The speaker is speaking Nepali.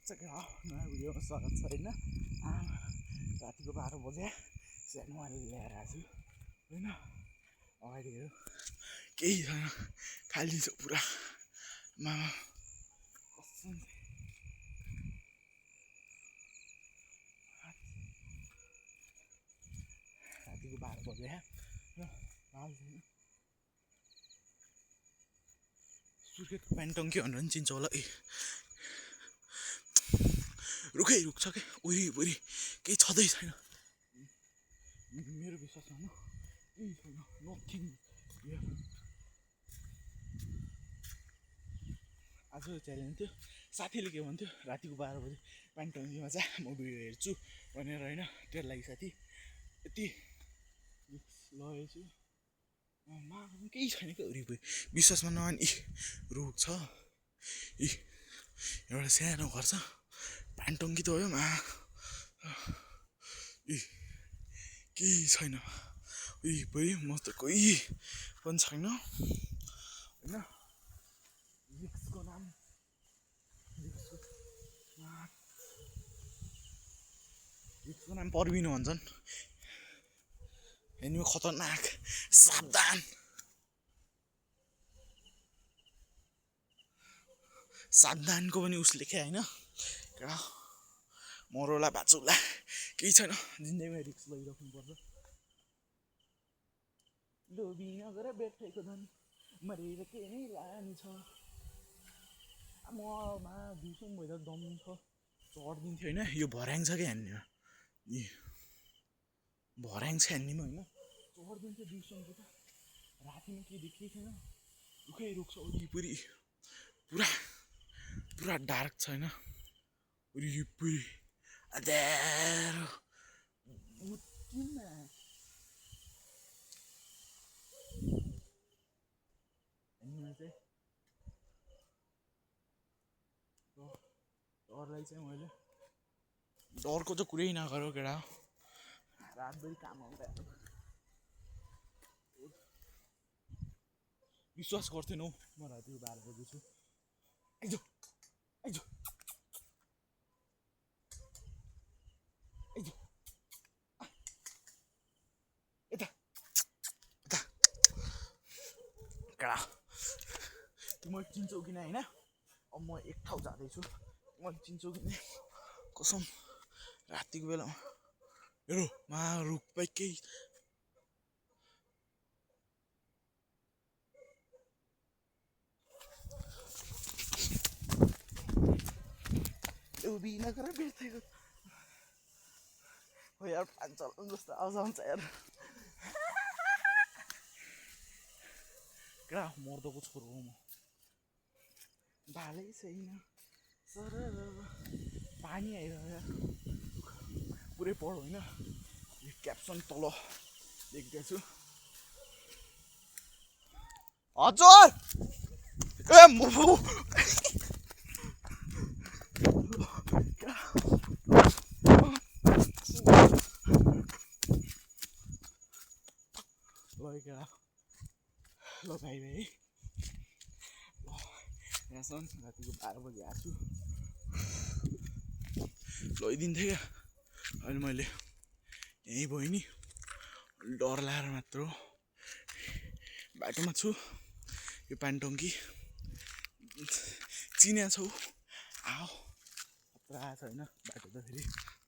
नयाँ भिडियोमा स्वागत छ होइन। रातिको 12 बजे सानो अहिले ल्याएर आएको छु होइन। अगाडि हेरौँ केही छैन, खाली छ पुरा। मामा कसम रातिको 12 बजे सुर्खेतको पेन्टङ्की भनेर पनि चिन्छ होला। रुखै रुख छ क्या, वरिपरि केही छँदै छैन। मेरो विश्वास मान्नु, केही छैन, नथिङ। आज च्यालेन्ज थियो, साथीले के भन्थ्यो रातिको 12 बजे पेन्टङ्कीमा चाहिँ म भिडियो हेर्छु भनेर होइन। त्यसको लागि साथी यति लगेछु, केही छैन क्या वरिपरि। विश्वासमा नमान्ने रुख छ, एउटा सानो घर छ, पेन्टङ्की त हो केही छैन वरिपरि। म त कोही पनि छैन होइन। रिक्सको नाम पर्विन भन्छन्। एनिमी खतरनाक, सावधान। सावधानको पनि उस लेखे होइन। मरौला बाँचौला केही छैन, जिन्दगीमा रिक्स लैराख्नु पर्छ। लोभी नगर बेठेको धन मरेर के नै लाने छ। ममा दिउँसो भइद दम छ, चढिदिन्थ्यो होइन। यो भर्याङ छ क्या यहाँनिर, भर्याङ छ यहाँनिर होइन। चढिदिन्थ्यो दिउँसोको त, रातिमा केही देखेकै छैन। रुखै रुख छ वरिपरि, पुरा पुरा डार्क छ होइन। वरिपरि अँध्यारो चाहिँ डरलाई चाहिँ मैले डरको चाहिँ कुरै नगरौँ केटा। रातभरि काम आउँदा विश्वास गर्थेनौ म रातिको 12 बजी छु। आइज आइज आइज यता यता केटा, तिमीले चिन्छौ किन होइन। अब म एक ठाउँ जाँदैछु, तिमीले चिन्छौ किन कसम। रातिको बेलामा हेरो मा रुख पाइ केही लोभी नगर बेठेको हो यार। पाँच जस्तो आउँछ यार। क्या मर्दोको छोरो हो म, भालै छैन सर। पानी आइरह्यो पुरै पढ होइन। क्याप्सन तल लेख्दैछु, हजुर ए ल भाइ भाइ यहाँसम्म रातिको 12 बजी आएको छु। लैदिन्थेँ क्या, अहिले मैले यहीँ भयो नि, डर लागेर मात्र हो। बाटोमा छु, यो पेन्टङ्की चिन्या छौ। आऊ खतरा छ होइन बाटो त फेरि।